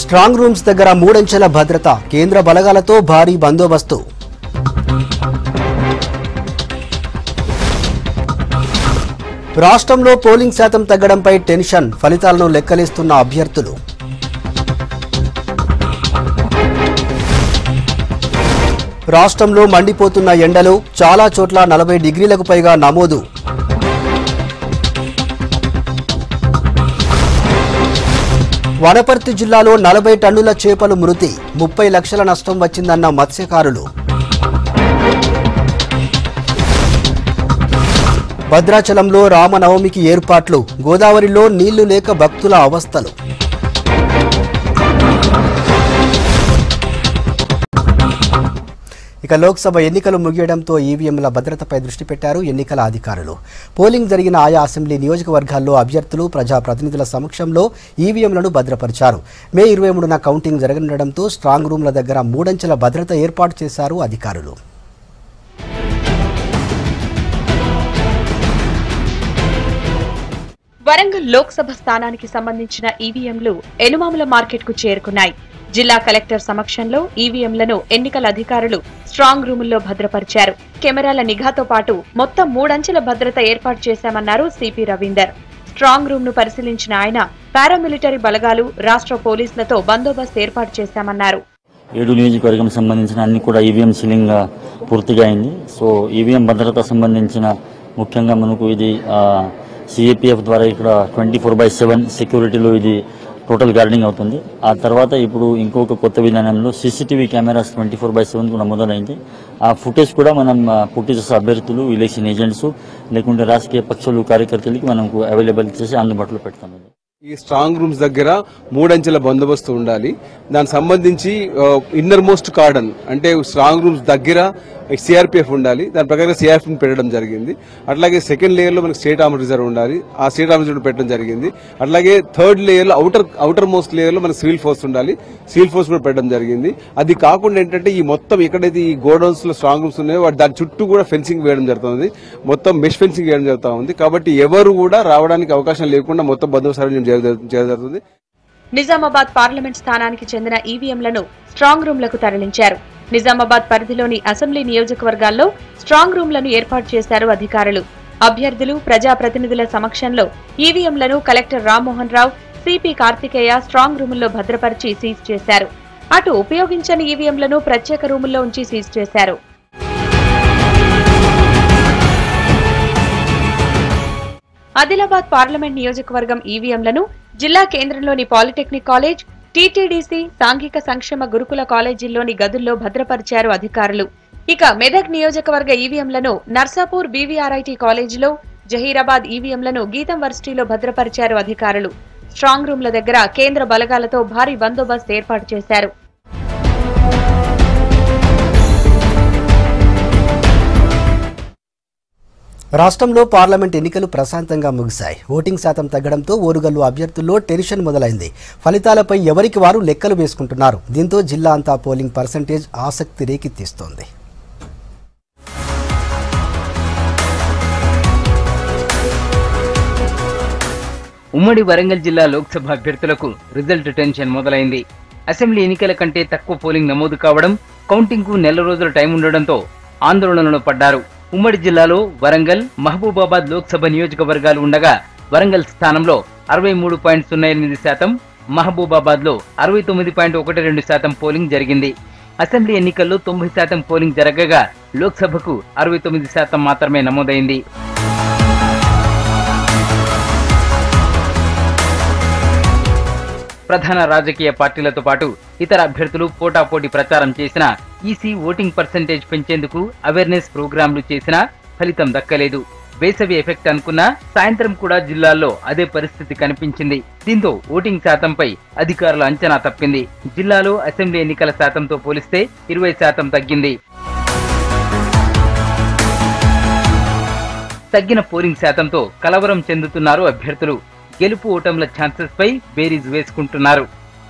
Strong rooms దగ్గర మూడంచెల భద్రత, కేంద్ర బలగాలతో భారీ బందోబస్తు. రాష్ట్రంలో పోలింగ్ శాతం తగ్గడంపై టెన్షన్, ఫలితాలను లెక్కలేస్తున్న అభ్యర్థులు. రాష్ట్రంలో మండిపోతున్న ఎండలు, చాలా చోట్ల 40 డిగ్రీలకు పైగా నమోదు. వనపర్తి జిల్లాలో 40 టన్నుల చేపలు మృతి, 30 లక్షల నష్టం వచ్చిందన్న మత్స్యకారులు. భద్రాచలంలో రామనవమికి ఏర్పాట్లు, గోదావరిలో నీళ్లు లేక భక్తుల అవస్థలు. ఇక లోక్సభ ఎన్నికలు ముగియడంతో ఈవీఎంల భద్రతపై దృష్టి పెట్టారు ఎన్నికల అధికారులు. పోలింగ్ జరిగిన ఆయా అసెంబ్లీ నియోజకవర్గాల్లో అభ్యర్థులు, ప్రజాప్రతినిధుల సమక్షంలో ఈవీఎంలను భద్రపరిచారు. మే 23న కౌంటింగ్ జరగనుండడంతో స్ట్రాంగ్ రూమ్ల దగ్గర మూడంచెల భద్రత ఏర్పాటు చేశారు అధికారులు. వరంగల్ లోక్సభ స్థానానికి సంబంధించిన ఈవీఎంలు ఎనుమాముల మార్కెట్ కు చేరుకున్నాయి. జిల్లా కలెక్టర్ సమక్షంలో ఈవీఎంలను ఎన్నికల అధికారులు స్ట్రాంగ్ రూముల్లో భద్రపరిచారు. కెమెరాల నిఘాతో పాటు మొత్తం 3 అంచెల భద్రత ఏర్పాటు చేశామన్నారు సిపి రవీందర్. స్ట్రాంగ్ రూమ్ ను పరిశీలించిన ఆయన పారామిలిటరీ బలగాలు, రాష్ట్ర పోలీసులతో బందోబస్తు ఏర్పాటు చేశామన్నారు. 7 నియోజకవర్గం సంబంధించిన అన్ని కూడా ఈవీఎం సీలింగ్ పూర్తిగా అయింది. సో ఈవీఎం భద్రత సంబంధించిన ముఖ్యంగా మనకు ఇది సిఏపిఎఫ్ ద్వారా ఇక్కడ 24/7 సెక్యూరిటీలో ఇది టోటల్ గార్డింగ్ అవుతుంది. ఆ తర్వాత ఇప్పుడు ఇంకొక కొత్త విధానంలో సీసీటీవీ కెమెరాస్ 24/7 కూడా మొదలైంది. ఆ ఫుటేజ్ కూడా మనం ఫుటేజెస్ అభ్యర్థులు, ఎలక్షన్ ఏజెంట్స్ లేకుంటే రాజకీయ పక్షులు, కార్యకర్తలకి మనకు అవైలబుల్ చేసి అందుబాటులో పెడతాం. ఈ స్ట్రాంగ్ రూమ్స్ దగ్గర 3 అంచెల బందోబస్తు ఉండాలి. దానికి సంబంధించి ఇన్నర్ మోస్ట్ కార్డన్ అంటే స్ట్రాంగ్ రూమ్స్ దగ్గర సిఆర్పిఎఫ్ ఉండాలి. దాని ప్రకారం సిఆర్పిఎఫ్ పెట్టడం జరిగింది. అట్లాగే సెకండ్ లేయర్ లో మనకి స్టేట్ ఆర్మర్ రిజర్వ్ ఉండాలి. ఆ స్టేట్ ఆర్మర్ రిజర్వ్ పెట్టడం జరిగింది. అట్లాగే థర్డ్ లేయర్ లో అవుటర్ మోస్ట్ లేయర్ లో మనకి సివిల్ ఫోర్స్ ఉండాలి. సివిల్ ఫోర్స్ కూడా పెట్టడం జరిగింది. అది కాకుండా ఏంటంటే ఈ మొత్తం ఎక్కడైతే ఈ గోడౌన్స్ లో స్ట్రాంగ్ రూమ్స్ ఉన్నాయో దాని చుట్టూ కూడా ఫెన్సింగ్ వేయడం జరుగుతుంది. మొత్తం మెష్ ఫెన్సింగ్ వేయడం జరుగుతూ ఉంది. కాబట్టి ఎవరు కూడా రావడానికి అవకాశం లేకుండా మొత్తం బందోబస్తు జరుగుతుంది. నిజామాబాద్ పార్లమెంట్ స్థానానికి చెందిన ఈవీఎంలను స్ట్రాంగ్ రూమ్లకు తరలించారు. నిజామాబాద్ పరిధిలోని అసెంబ్లీ నియోజకవర్గాల్లో స్ట్రాంగ్ రూమ్లను ఏర్పాటు చేశారు అధికారులు. అభ్యర్థులు, ప్రజాప్రతినిధుల సమక్షంలో ఈవీఎంలను collector Rammohan Rao, CP Karthikeya strong రూముల్లో భద్రపరిచి సీజ్ చేశారు. అటు ఉపయోగించని ఈవీఎంలను ప్రత్యేక రూముల్లో ఉంచి సీజ్ చేశారు. ఆదిలాబాద్ పార్లమెంట్ నియోజకవర్గం ఈవీఎంలను జిల్లా కేంద్రంలోని పాలిటెక్నిక్ కాలేజ్, టీటీడీసీ, సాంఘిక సంక్షేమ గురుకుల కాలేజీల్లోని గదుల్లో భద్రపరిచారు అధికారులు. ఇక మెదక్ నియోజకవర్గ ఈవీఎంలను నర్సాపూర్ బీవీఆర్ఐటీ కాలేజీలో, జహీరాబాద్ ఈవీఎంలను గీతం వర్సిటీలో భద్రపరిచారు అధికారులు. స్ట్రాంగ్ రూమ్ల దగ్గర కేంద్ర బలగాలతో భారీ బందోబస్తు ఏర్పాటు చేశారు. రాష్ట్రంలో పార్లమెంట్ ఎన్నికలు ప్రశాంతంగా ముగిశాయి. ఓటింగ్ శాతం తగ్గడంతో ఓరుగల్లు అభ్యర్థుల్లో టెన్షన్ మొదలైంది. ఫలితాలపై ఎవరికి వారు లెక్కలు వేసుకుంటున్నారు. దీంతో జిల్లా అంతా పోలింగ్ పర్సెంటేజ్ ఆసక్తి రేకెత్తిస్తోంది. ఉమ్మడి వరంగల్ జిల్లా లోక్సభ అభ్యర్థులకు రిజల్ట్ టెన్షన్ మొదలైంది. అసెంబ్లీ ఎన్నికల కంటే తక్కువ పోలింగ్ నమోదు కావడం, కౌంటింగ్ కు నెల రోజుల టైం ఉండడంతో ఆందోళనలో పడ్డారు. ఉమ్మడి జిల్లాలో వరంగల్, మహబూబాబాద్ లోక్సభ నియోజకవర్గాలు ఉండగా వరంగల్ స్థానంలో 63.08%, మహబూబాబాద్ లో 69.12% పోలింగ్ జరిగింది. అసెంబ్లీ ఎన్నికల్లో 90% పోలింగ్ జరగగా లోక్సభకు 69% మాత్రమే నమోదైంది. ప్రధాన రాజకీయ పార్టీలతో పాటు ఇతర అభ్యర్థులు పోటాపోటీ ప్రచారం చేసినా, ఈసీ ఓటింగ్ పర్సెంటేజ్ పెంచేందుకు అవేర్నెస్ ప్రోగ్రాంలు చేసినా ఫలితం దక్కలేదు. వేసవి ఎఫెక్ట్ అనుకున్నా సాయంత్రం కూడా జిల్లాల్లో అదే పరిస్థితి కనిపించింది. దీంతో ఓటింగ్ శాతంపై అధికారుల అంచనా తప్పింది. జిల్లాలో అసెంబ్లీ ఎన్నికల శాతంతో పోలిస్తే 20% తగ్గింది. తగ్గిన పోలింగ్ శాతంతో కలవరం చెందుతున్నారు అభ్యర్థులు. గెలుపు ఓటముల ఛాన్సెస్ పై బేరీజ్ వేసుకుంటున్నారు.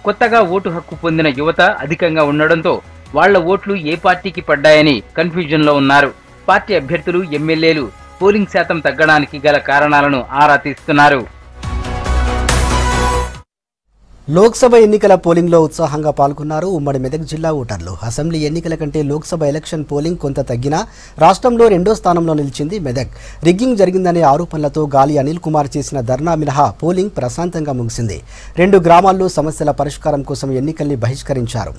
కొత్తగా ఓటు హక్కు పొందిన యువత అధికంగా ఉండడంతో వాళ్ల ఓట్లు ఏ పార్టీకి పడ్డాయని కన్ఫ్యూజన్ లో ఉన్నారు. పార్టీ అభ్యర్థులు, ఎమ్మెల్యేలు పోలింగ్ శాతం తగ్గడానికి గల కారణాలను ఆరా తీస్తున్నారు. లోక్సభ ఎన్నికల పోలింగ్లో ఉత్సాహంగా పాల్గొన్నారు ఉమ్మడి మెదక్ జిల్లా ఓటర్లు. అసెంబ్లీ ఎన్నికల కంటే లోక్సభ ఎలక్షన్ పోలింగ్ కొంత తగ్గినా రాష్ట్రంలో 2వ స్థానంలో నిలిచింది మెదక్. రిగ్గింగ్ జరిగిందనే ఆరోపణలతో గాలి అనిల్ కుమార్ చేసిన ధర్నా మినహా పోలింగ్ ప్రశాంతంగా ముగిసింది. 2 గ్రామాల్లో సమస్యల పరిష్కారం కోసం ఎన్నికల్ని బహిష్కరించారు.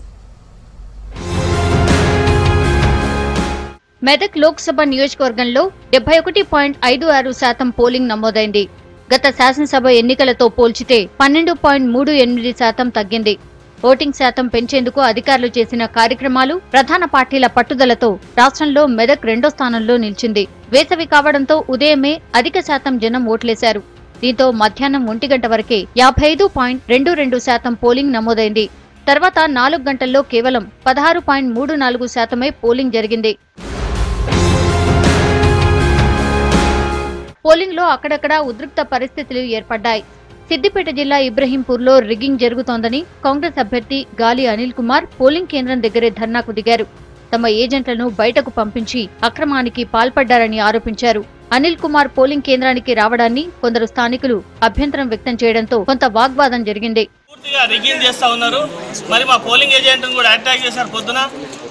మెదక్ లోక్సభ నియోజకవర్గంలో 71.56% పోలింగ్ నమోదైంది. గత శాసనసభ ఎన్నికలతో పోల్చితే 12.38% తగ్గింది. ఓటింగ్ శాతం పెంచేందుకు అధికారులు చేసిన కార్యక్రమాలు, ప్రధాన పార్టీల పట్టుదలతో రాష్ట్రంలో మెదక్ 2వ స్థానంలో నిలిచింది. వేసవి కావడంతో ఉదయమే అధిక శాతం జనం ఓట్లేశారు. దీంతో మధ్యాహ్నం 1 గంట వరకే 55.22% పోలింగ్ నమోదైంది. తర్వాత 4 గంటల్లో కేవలం 16.34% పోలింగ్ జరిగింది. పోలింగ్ లో అక్కడక్కడా ఉద్రిక్త పరిస్థితులు ఏర్పడ్డాయి. సిద్దిపేట జిల్లా ఇబ్రహీంపూర్లో రిగ్గింగ్ జరుగుతోందని కాంగ్రెస్ అభ్యర్థి గాలి అనిల్ కుమార్ పోలింగ్ కేంద్రం దగ్గరే ధర్నాకు దిగారు. తమ ఏజెంట్లను బయటకు పంపించి అక్రమానికి పాల్పడ్డారని ఆరోపించారు. అనిల్ కుమార్ పోలింగ్ కేంద్రానికి రావడాన్ని కొందరు స్థానికులు అభ్యంతరం వ్యక్తం చేయడంతో కొంత వాగ్వాదం జరిగింది. పూర్తిగా రిగ్గింగ్ చేస్తా ఉన్నారు. మరి మా పోలింగ్ ఏజెంట్ కూడా అటాక్ చేశారు పొద్దున.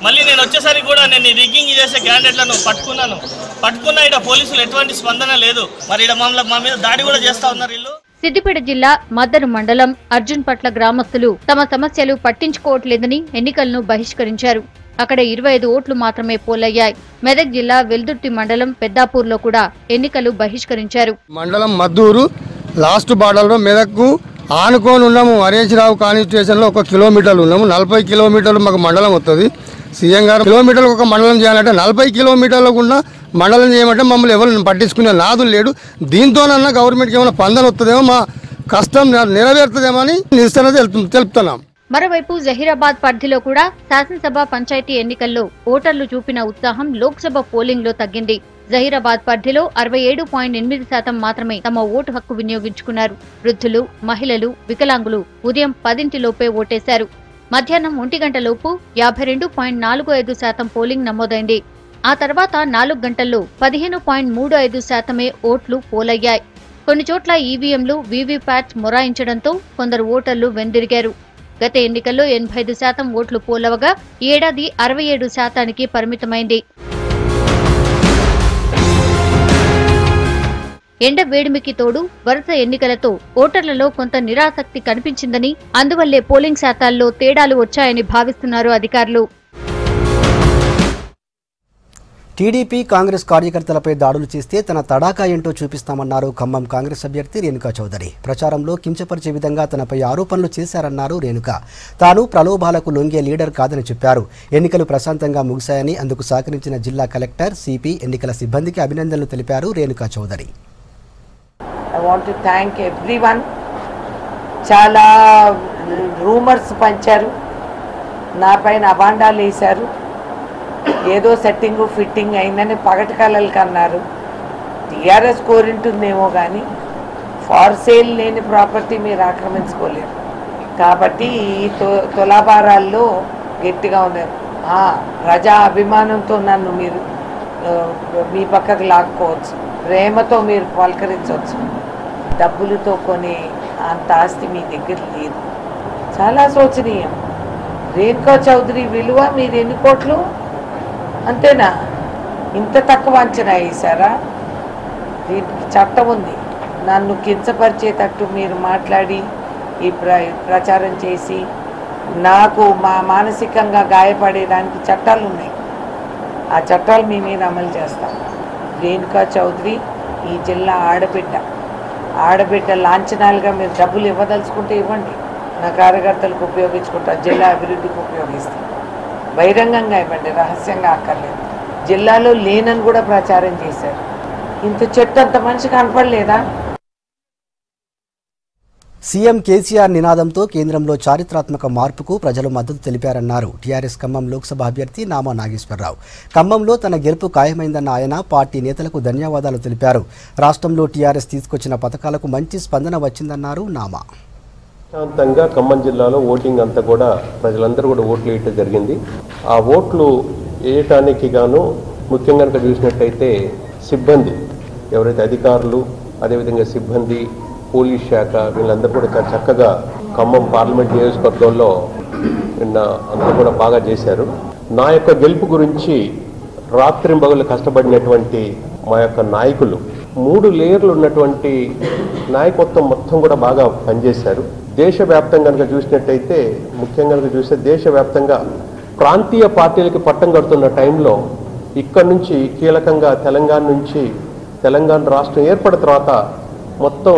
మళ్ళీ నేను వచ్చేసరికి కూడా నేను రిగ్గింగ్ చేసే క్యాండిడేట్లను పట్టుకున్నా ఇక్కడ పోలీసులు ఎటువంటి స్పందన లేదు. మరి ఇక్కడ మా మీద దాడి కూడా చేస్తా ఉన్నారు వీళ్ళు. సిద్దిపేట జిల్లా మద్దరు మండలం అర్జున్ పట్ల గ్రామస్తులు తమ సమస్యలు పట్టించుకోవట్లేదని ఎన్నికలను బహిష్కరించారు. అక్కడ 25 ఓట్లు మాత్రమే పోలయ్యాయి. మెదక్ జిల్లా వెల్దుర్తి మండలం పెద్దాపూర్లో కూడా ఎన్నికలు బహిష్కరించారు. మండలం మద్దూరు లాస్ట్ బార్డర్లో మెదక్కు ఆనుకొని ఉన్నాము. హరీష్ రావు కాన్స్టిట్యూషన్ లో 1 కిలోమీటర్లు ఉన్నాము. 40 కిలోమీటర్లు మాకు మండలం వస్తుంది. సీఎం గారు కిలోమీటర్లకు ఒక మండలం చేయాలంటే 40 కిలోమీటర్లకు ఉన్న మండలం చేయమంటే మమ్మల్ని ఎవరు పట్టించుకునే నాదులు లేడు. దీంతోనన్నా గవర్నమెంట్కి ఏమైనా స్పందన వస్తుందేమో, మా కష్టం నెరవేరుతుందేమో అని నిరసన తెలుపుతున్నాం. మరోవైపు జహీరాబాద్ పరిధిలో కూడా శాసనసభ, పంచాయతీ ఎన్నికల్లో ఓటర్లు చూపిన ఉత్సాహం లోక్సభ పోలింగ్ లో తగ్గింది. జహీరాబాద్ పరిధిలో 67.8% మాత్రమే తమ ఓటు హక్కు వినియోగించుకున్నారు. వృద్ధులు, మహిళలు, వికలాంగులు ఉదయం 10 లోపే ఓటేశారు. మధ్యాహ్నం 1 గంటలోపు 52.45% పోలింగ్ నమోదైంది. ఆ తర్వాత 4 గంటల్లో 15.35% ఓట్లు పోలయ్యాయి. కొన్ని చోట్ల ఈవీఎంలు, వీవీప్యాట్స్ మొరాయించడంతో కొందరు ఓటర్లు వెనుదిరిగారు. గత ఎన్నికల్లో 85% ఓట్లు పోలవగా ఈ ఏడాది 67%కి పరిమితమైంది. ఎండ వేడిమికి తోడు వరుస ఎన్నికలతో ఓటర్లలో కొంత నిరాసక్తి కనిపించిందని, అందువల్లే పోలింగ్ శాతాల్లో తేడాలు వచ్చాయని భావిస్తున్నారు అధికారులు. టీడీపీ, కాంగ్రెస్ కార్యకర్తలపై దాడులు చేస్తే తన తడాకా ఏంటో చూపిస్తామన్నారు ఖమ్మం కాంగ్రెస్ అభ్యర్థి రేణుకా చౌదరి. ప్రచారంలో కించపరిచే విధంగా తనపై ఆరోపణలు చేశారన్నారు రేణుకా. తాను ప్రలోభాలకు లొంగే లీడర్ కాదని చెప్పారు. ఎన్నికలు ప్రశాంతంగా ముగిశాయని, అందుకు సహకరించిన జిల్లా కలెక్టర్, సిపి, ఎన్నికల సిబ్బందికి అభినందనలు తెలిపారు Renuka Chowdhury. I want to thank everyone. చాలా రూమర్స్ పంచారు, నా పైన అబాండాలు వేశారు. ఏదో సెట్టింగ్ ఫిట్టింగ్ అయిందని పగటి కళలకు అన్నారు. టీఆర్ఎస్ కోరింటుందేమో కానీ ఫార్ సేల్ లేని ప్రాపర్టీ మీరు ఆక్రమించుకోలేరు. కాబట్టి ఈ తులాభారాల్లో గట్టిగా ఉన్నారు. ప్రజా అభిమానంతో నన్ను మీరు మీ పక్కకు లాక్కోవచ్చు, ప్రేమతో మీరు పలకరించవచ్చు. డబ్బులతో కొనే అంత ఆస్తి మీ దగ్గర లేదు. చాలా శోచనీయం. రేణుకా చౌదరి విలువ మీరు ఎన్ని కోట్లు, అంతేనా? ఇంత తక్కువ అంచనా వేశారా? దీనికి చట్టం ఉంది. నన్ను కించపరిచేటట్టు మీరు మాట్లాడి ఈ ప్రచారం చేసి నాకు మానసికంగా గాయపడేదానికి చట్టాలు ఉన్నాయి. ఆ చట్టాలు మీ మీద అమలు చేస్తాం. రేణుకా చౌదరి ఈ జిల్లా ఆడబిడ్డ లాంఛనాలుగా మీరు డబ్బులు ఇవ్వదలుచుకుంటే ఇవ్వండి. నా కార్యకర్తలకు ఉపయోగించుకుంటా, జిల్లా అభివృద్ధికి ఉపయోగిస్తాను. బహిరంగంగా ఇవ్వండి, రహస్యంగా అక్కర్లేదు. జిల్లాలో లేనని కూడా ప్రచారం చేశారు. ఇంత చెట్టు అంత మనిషి కనపడలేదా? సీఎం కేసీఆర్ నినాదంతో కేంద్రంలో చారిత్రాత్మక మార్పుకు ప్రజలు మద్దతు తెలిపారన్నారు టీఆర్ఎస్ ఖమ్మం లోక్సభ అభ్యర్థి నామా నాగేశ్వరరావు. ఖమ్మంలో తన గెలుపు ఖాయమైందన్న ఆయన పార్టీ నేతలకు ధన్యవాదాలు తెలిపారు. రాష్ట్రంలో టీఆర్ఎస్ తీసుకొచ్చిన పథకాలకు మంచి స్పందన వచ్చిందన్నారు నామా. శాంతంగా ఖమ్మం జిల్లాలో ఓటింగ్ అంతా కూడా ప్రజలందరూ కూడా ఓట్లు వేయటం జరిగింది. ఆ ఓట్లు వేయటానికి గాను ముఖ్యంగా చూసినట్టయితే సిబ్బంది, ఎవరైతే అధికారులు, అదేవిధంగా సిబ్బంది, పోలీస్ శాఖ వీళ్ళందరూ కూడా చాలా చక్కగా ఖమ్మం పార్లమెంట్ నియోజకవర్గంలో నిన్న అందరూ కూడా బాగా చేశారు. నా యొక్క గెలుపు గురించి రాత్రింబగళ్ళు కష్టపడినటువంటి మా యొక్క నాయకులు 3 లేయర్లు ఉన్నటువంటి నాయకత్వం మొత్తం కూడా బాగా పనిచేశారు. దేశవ్యాప్తంగా కనుక చూసినట్టయితే ముఖ్యంగా కనుక చూస్తే దేశవ్యాప్తంగా ప్రాంతీయ పార్టీలకి పట్టం కడుతున్న టైంలో ఇక్కడ నుంచి కీలకంగా తెలంగాణ రాష్ట్రం ఏర్పడిన తర్వాత మొత్తం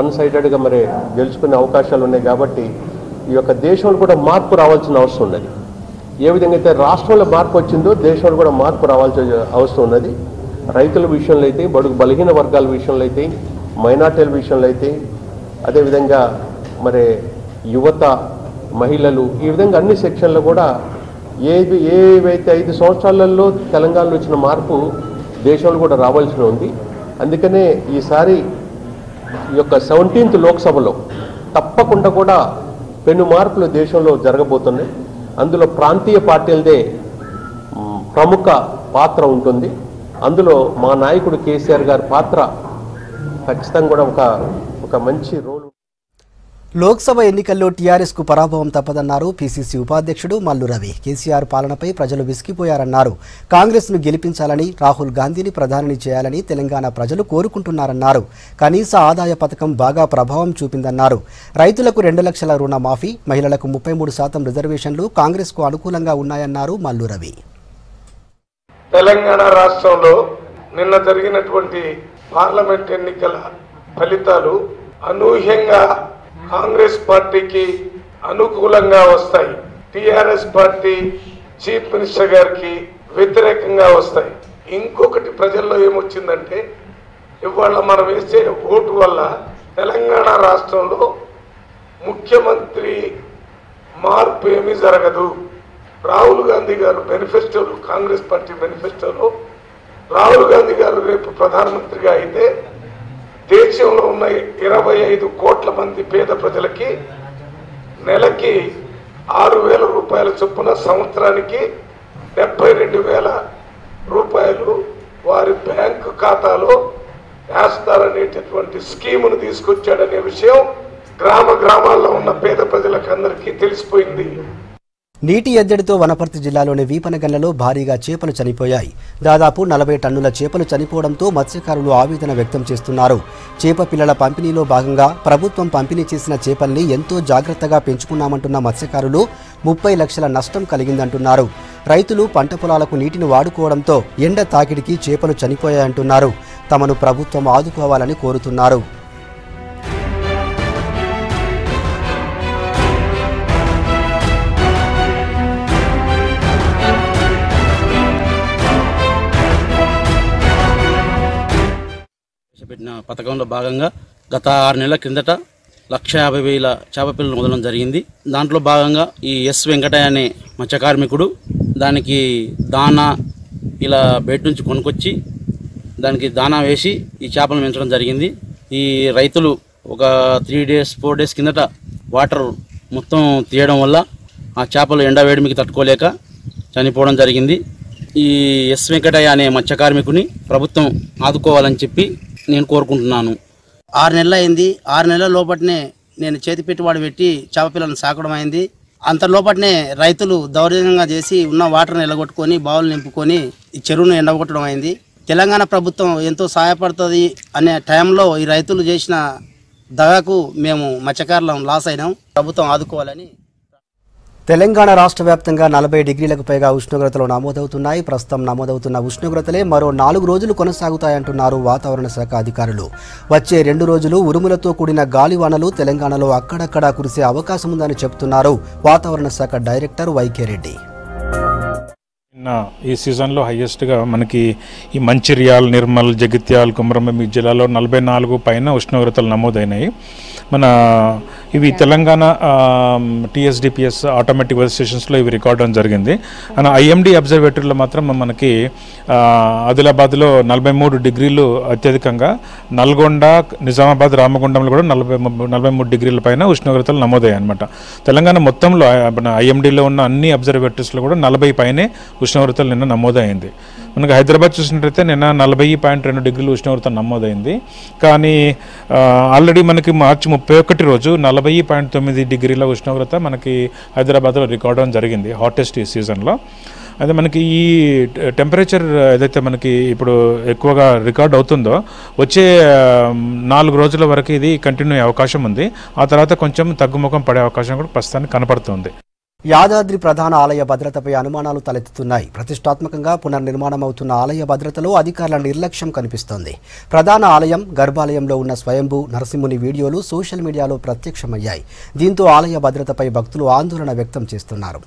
1 సైడెడ్గా మరి గెలుచుకునే అవకాశాలు ఉన్నాయి. కాబట్టి ఈ యొక్క దేశంలో కూడా మార్పు రావాల్సిన అవసరం ఉన్నది. ఏ విధంగా అయితే రాష్ట్రంలో మార్పు వచ్చిందో దేశంలో కూడా మార్పు రావాల్సిన అవసరం ఉన్నది. రైతుల విషయంలో అయితే, బడుగు బలహీన వర్గాల విషయంలో అయితే, మైనార్టీల విషయంలో అయితే, అదేవిధంగా మరి యువత, మహిళలు, ఈ విధంగా అన్ని సెక్షన్లో కూడా ఏవైతే 5 సంవత్సరాలలో తెలంగాణలో వచ్చిన మార్పు దేశంలో కూడా రావాల్సి ఉంది. అందుకనే ఈసారి ఈ యొక్క 17th లోక్సభలో తప్పకుండా కూడా పెను మార్పులు దేశంలో జరగబోతున్నాయి. అందులో ప్రాంతీయ పార్టీలదే ప్రముఖ పాత్ర ఉంటుంది. అందులో మా నాయకుడు కేసీఆర్ గారి పాత్ర ఖచ్చితంగా కూడా ఒక మంచి రోల్. లోక్సభ ఎన్నికల్లో టీఆర్ఎస్కు పరాభవం తప్పదన్నారు పీసీసీ ఉపాధ్యక్షుడు మల్లు రవి. కేసీఆర్ పాలనపై ప్రజలు విసిగిపోయారన్నారు. కాంగ్రెస్ను గెలిపించాలని, రాహుల్ గాంధీని ప్రధానిని చేయాలని తెలంగాణ ప్రజలు కోరుకుంటున్నారన్నారు. కనీస ఆదాయ పథకం బాగా ప్రభావం చూపిందన్నారు. రైతులకు 2 లక్షల రుణమాఫీ, మహిళలకు 33% రిజర్వేషన్లు కాంగ్రెస్కు అనుకూలంగా ఉన్నాయన్నారు మల్లు రవి. తెలంగాణ రాష్ట్రంలో నిన్న జరిగినటువంటి పార్లమెంట్ ఎన్నికల ఫలితాలు అనూహ్యంగా కాంగ్రెస్ పార్టీకి అనుకూలంగా వస్తాయి. టిఆర్ఎస్ పార్టీ చీఫ్ మినిస్టర్ గారికి వ్యతిరేకంగా వస్తాయి. ఇంకొకటి ప్రజల్లో ఏమొచ్చిందంటే ఇవాళ మనం వేసే ఓటు వల్ల తెలంగాణ రాష్ట్రంలో ముఖ్యమంత్రి మార్పు ఏమీ జరగదు. రాహుల్ గాంధీ గారు మేనిఫెస్టోలో, కాంగ్రెస్ పార్టీ మేనిఫెస్టోలో రాహుల్ గాంధీ గారు రేపు ప్రధానమంత్రిగా అయితే దేశంలో ఉన్న 25 కోట్ల మంది పేద ప్రజలకి నెలకి 6,000 రూపాయల చొప్పున సంవత్సరానికి 72,000 రూపాయలు వారి బ్యాంకు ఖాతాలో వేస్తారనేటటువంటి స్కీమును తీసుకొచ్చాడనే విషయం గ్రామాల్లో ఉన్న పేద ప్రజలకు అందరికీ తెలిసిపోయింది. నీటి ఎద్దడితో వనపర్తి జిల్లాలోని వీపనగండ్లలో భారీగా చేపలు చనిపోయాయి. దాదాపు 40 టన్నుల చేపలు చనిపోవడంతో మత్స్యకారులు ఆవేదన వ్యక్తం చేస్తున్నారు. చేప పిల్లల పంపిణీలో భాగంగా ప్రభుత్వం పంపిణీ చేసిన చేపల్ని ఎంతో జాగ్రత్తగా పెంచుకున్నామంటున్న మత్స్యకారులు 30 లక్షల నష్టం కలిగిందంటున్నారు. రైతులు పంట పొలాలకు నీటిని వాడుకోవడంతో ఎండ తాకిడికి చేపలు చనిపోయాయంటున్నారు. తమను ప్రభుత్వం ఆదుకోవాలని కోరుతున్నారు. పెట్టిన పథకంలో భాగంగా గత 6 నెలల క్రిందట 1,50,000 చేప పిల్లలు వదలడం జరిగింది. దాంట్లో భాగంగా ఈ ఎస్ వెంకటయ్య అనే మత్స్య కార్మికుడు దానికి దానా ఇలా బయట నుంచి కొనుక్కొచ్చి దానికి దానా వేసి ఈ చేపలను పెంచడం జరిగింది. ఈ రైతులు ఒక 3 days 4 days కిందట వాటర్ మొత్తం తీయడం వల్ల ఆ చేపలు ఎండ వేడిమికి తట్టుకోలేక చనిపోవడం జరిగింది. ఈ ఎస్ వెంకటయ్య అనే మత్స్య కార్మికుని ప్రభుత్వం ఆదుకోవాలని చెప్పి నేను కోరుకుంటున్నాను. 6 నెలలు అయింది. 6 నెలల లోపటనే నేను చేతి పెట్టుబడి పెట్టి చేప పిల్లలను సాకడం అయింది. అంత లోపటనే రైతులు దౌర్జన్యంగా చేసి ఉన్న వాటర్ని ఎలగొట్టుకొని బావులు నింపుకొని ఈ చెరువును ఎండగొట్టడం అయింది. తెలంగాణ ప్రభుత్వం ఎంతో సహాయపడుతుంది అనే టైంలో ఈ రైతులు చేసిన దగాకు మేము మత్స్యకారులం లాస్ అయినాం. ప్రభుత్వం ఆదుకోవాలని. తెలంగాణ రాష్ట్ర వ్యాప్తంగా 40 డిగ్రీలకు పైగా ఉష్ణోగ్రతలు నమోదవుతున్నాయి. ప్రస్తుతం నమోదవుతున్న ఉష్ణోగ్రతలే మరో 4 రోజులు కొనసాగుతాయంటున్నారు వాతావరణ శాఖ అధికారులు. వచ్చే 2 రోజులు ఉరుములతో కూడిన గాలివానలు తెలంగాణలో అక్కడక్కడా కురిసే అవకాశం ఉందని చెబుతున్నారు వాతావరణ శాఖ డైరెక్టర్ వైకే రెడ్డి. ఈ సీజన్లో హైయెస్ట్గా మనకి ఈ మంచిర్యాల్, నిర్మల్, జగిత్యాల్, కుమ్రంభీం జిల్లాలో 44 పైన ఉష్ణోగ్రతలు నమోదైనాయి. మన ఇవి తెలంగాణ టీఎస్డిపిఎస్ ఆటోమేటిక్ వెదర్ స్టేషన్స్లో ఇవి రికార్డ్ అవడం జరిగింది. మన ఐఎండి అబ్జర్వేటరీలో మాత్రం మనకి ఆదిలాబాద్లో 43 డిగ్రీలు అత్యధికంగా, నల్గొండ, నిజామాబాద్, రామగుండంలో కూడా 43 డిగ్రీల పైన ఉష్ణోగ్రతలు నమోదయ్యాయి అనమాట. తెలంగాణ మొత్తంలో మన ఐఎండిలో ఉన్న అన్ని అబ్జర్వేటరీస్లో కూడా 40 పైనే ఉష్ణోగ్రతలు నిన్న నమోదైంది. మనకు హైదరాబాద్ చూసినట్లయితే నిన్న 40.2 డిగ్రీలు ఉష్ణోగ్రత నమోదైంది. కానీ ఆల్రెడీ మనకి మార్చి 31 రోజు 40.9 డిగ్రీల ఉష్ణోగ్రత మనకి హైదరాబాద్లో రికార్డ్ అవ్వడం జరిగింది హాటెస్ట్ ఈ సీజన్లో. అదే మనకి ఈ టెంపరేచర్ ఏదైతే మనకి ఇప్పుడు ఎక్కువగా రికార్డ్ అవుతుందో వచ్చే 4 రోజుల వరకు ఇది కంటిన్యూ అయ్యే అవకాశం ఉంది. ఆ తర్వాత కొంచెం తగ్గుముఖం పడే అవకాశం కూడా ప్రస్తుతానికి కనపడుతుంది. యాదాద్రి ప్రధాన ఆలయ భద్రతపై అనుమానాలు తలెత్తుతున్నాయి. ప్రతిష్టాత్మకంగా పునర్నిర్మాణం అవుతున్న ఆలయ భద్రతలో అధికారుల నిర్లక్ష్యం కనిపిస్తోంది. ప్రధాన ఆలయం గర్భాలయంలో ఉన్న స్వయంభూ నరసింహుని వీడియోలు సోషల్ మీడియాలో ప్రత్యక్షమయ్యాయి. దీంతో ఆలయ భద్రతపై భక్తులు ఆందోళన వ్యక్తం చేస్తున్నారు.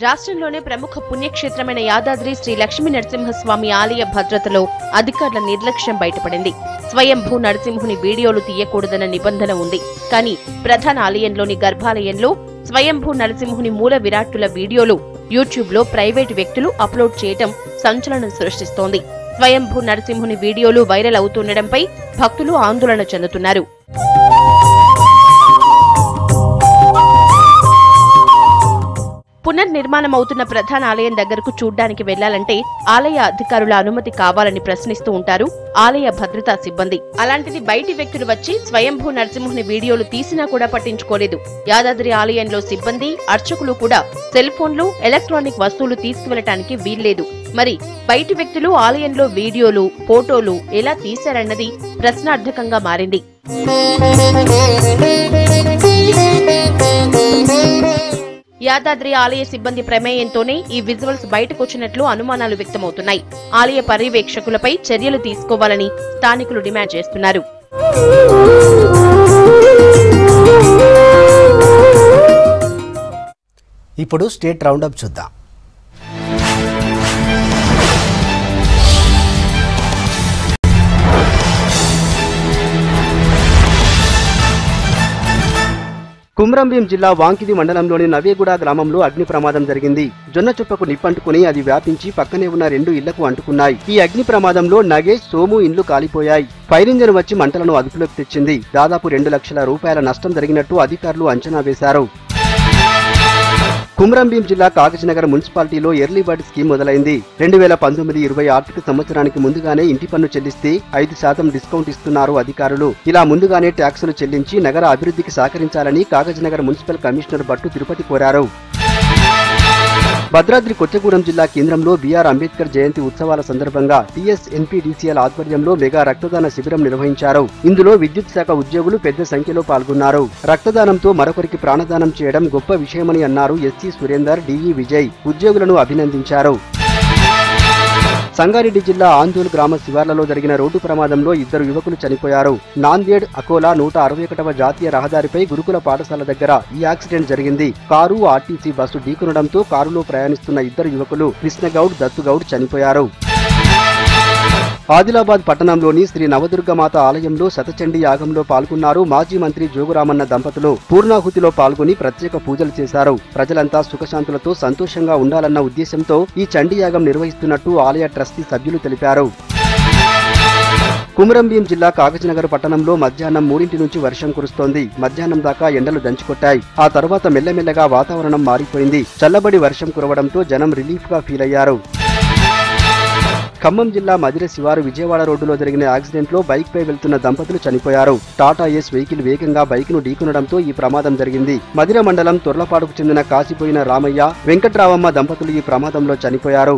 రాష్ట్రంలోనే ప్రముఖ పుణ్యక్షేత్రమైన యాదాద్రి శ్రీ లక్ష్మీ నరసింహస్వామి ఆలయ భద్రతలో అధికారుల నిర్లక్ష్యం బయటపడింది. స్వయంభూ నరసింహుని వీడియోలు తీయకూడదన్న నిబంధన ఉంది. కానీ ప్రధాన ఆలయంలోని గర్భాలయంలో స్వయంభూ నరసింహుని మూల విరాట్టుల వీడియోలు యూట్యూబ్లో ప్రైవేటు వ్యక్తులు అప్లోడ్ చేయటం సంచలనం సృష్టిస్తోంది. స్వయంభూ నరసింహుని వీడియోలు వైరల్ అవుతుండటంపై భక్తులు ఆందోళన చెందుతున్నారు. పునర్నిర్మాణం అవుతున్న ప్రధాన ఆలయం దగ్గరకు చూడ్డానికి వెళ్లాలంటే ఆలయ అధికారుల అనుమతి కావాలని ప్రశ్నిస్తూ ఉంటారు ఆలయ భద్రతా సిబ్బంది. అలాంటిది బయటి వ్యక్తులు వచ్చి స్వయంభూ నరసింహుని వీడియోలు తీసినా కూడా పట్టించుకోలేదు. యాదాద్రి ఆలయంలో సిబ్బంది, అర్చకులు కూడా సెల్ ఫోన్లు, ఎలక్ట్రానిక్ వస్తువులు తీసుకువెళ్లటానికి వీల్లేదు. మరి బయటి వ్యక్తులు ఆలయంలో వీడియోలు, ఫోటోలు ఎలా తీశారన్నది ప్రశ్నార్థకంగా మారింది. యాదాద్రి ఆలయ సిబ్బంది ప్రమేయంతోనే ఈ విజువల్స్ బయటకొచ్చినట్లు అనుమానాలు వ్యక్తమవుతున్నాయి. ఆలయ పర్యవేక్షకులపై చర్యలు తీసుకోవాలని స్థానికులు డిమాండ్ చేస్తున్నారు. ఇప్పుడు స్టేట్ రౌండప్ చూద్దాం. కుమ్రంభీం జిల్లా వాంకిది మండలంలోని నవేగూడ గ్రామంలో అగ్ని ప్రమాదం జరిగింది. జొన్న చుప్పకు నిప్పంటుకుని అది వ్యాపించి పక్కనే ఉన్న 2 ఇళ్లకు అంటుకున్నాయి. ఈ అగ్ని ప్రమాదంలో నగేష్, సోము ఇండ్లు కాలిపోయాయి. ఫైర్ ఇంజన్ వచ్చి మంటలను అదుపులోకి తెచ్చింది. దాదాపు 2 లక్షల రూపాయల నష్టం జరిగినట్టు అధికారులు అంచనా వేశారు. కుమ్రంభీం జిల్లా కాగజ్నగర్ మున్సిపాలిటీలో ఎర్లీ బర్డ్ స్కీమ్ మొదలైంది. 2019-20 ఆర్థిక సంవత్సరానికి ముందుగానే ఇంటి పన్ను చెల్లిస్తే 5% డిస్కౌంట్ ఇస్తున్నారు అధికారులు. ఇలా ముందుగానే ట్యాక్సులు చెల్లించి నగర అభివృద్ధికి సహకరించాలని కాగజ్నగర్ మున్సిపల్ కమిషనర్ భట్టు తిరుపతి కోరారు. భద్రాద్రి కొత్తగూడెం జిల్లా కేంద్రంలో బీఆర్ అంబేద్కర్ జయంతి ఉత్సవాల సందర్భంగా టీఎస్ఎన్పీడీసీఎల్ ఆధ్వర్యంలో మెగా రక్తదాన శిబిరం నిర్వహించారు. ఇందులో విద్యుత్ శాఖ ఉద్యోగులు పెద్ద సంఖ్యలో పాల్గొన్నారు. రక్తదానంతో మరొకరికి ప్రాణదానం చేయడం గొప్ప విషయమని అన్నారు ఎస్సీ సురేందర్, డిఈ విజయ్. ఉద్యోగులను అభినందించారు. సంగారెడ్డి జిల్లా ఆందోళ్ గ్రామ శివార్లలో జరిగిన రోడ్డు ప్రమాదంలో 2 యువకులు చనిపోయారు. నాందేడ్ అకోలా 161వ జాతీయ రహదారిపై గురుకుల పాఠశాల దగ్గర ఈ యాక్సిడెంట్ జరిగింది. కారు, ఆర్టీసీ బస్సు ఢీకొనడంతో కారులో ప్రయాణిస్తున్న 2 యువకులు కృష్ణగౌడ్, దత్తుగౌడ్ చనిపోయారు. ఆదిలాబాద్ పట్టణంలోని శ్రీ నవదుర్గమాత ఆలయంలో శతచండీ యాగంలో పాల్గొన్నారు మాజీ మంత్రి జోగురామన్న దంపతులు. పూర్ణాహుతిలో పాల్గొని ప్రత్యేక పూజలు చేశారు. ప్రజలంతా సుఖశాంతులతో సంతోషంగా ఉండాలన్న ఉద్దేశంతో ఈ చండీ యాగం నిర్వహిస్తున్నట్టు ఆలయ ట్రస్టీ సభ్యులు తెలిపారు. కుమ్రంభీం జిల్లా కాగజ్నగర్ పట్టణంలో మధ్యాహ్నం 3 నుంచి వర్షం కురుస్తోంది. మధ్యాహ్నం దాకా ఎండలు దంచుకొట్టాయి. ఆ తర్వాత మెల్లమెల్లగా వాతావరణం మారిపోయింది. చల్లబడి వర్షం కురవడంతో జనం రిలీఫ్ గా ఫీల్ అయ్యారు. ఖమ్మం జిల్లా మదిర శివారు విజయవాడ రోడ్డులో జరిగిన యాక్సిడెంట్లో బైక్ పై వెళ్తున్న దంపతులు చనిపోయారు. టాటా ఏస్ వెహికల్ వేగంగా బైక్ను ఢీకొనడంతో ఈ ప్రమాదం జరిగింది. మదిర మండలం తొర్లపాడుకు చెందిన కాసిపోయిన రామయ్య, వెంకట్రావమ్మ దంపతులు ఈ ప్రమాదంలో చనిపోయారు.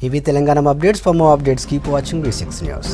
ఇవి Telangana updates. For more updates keep watching V6 News.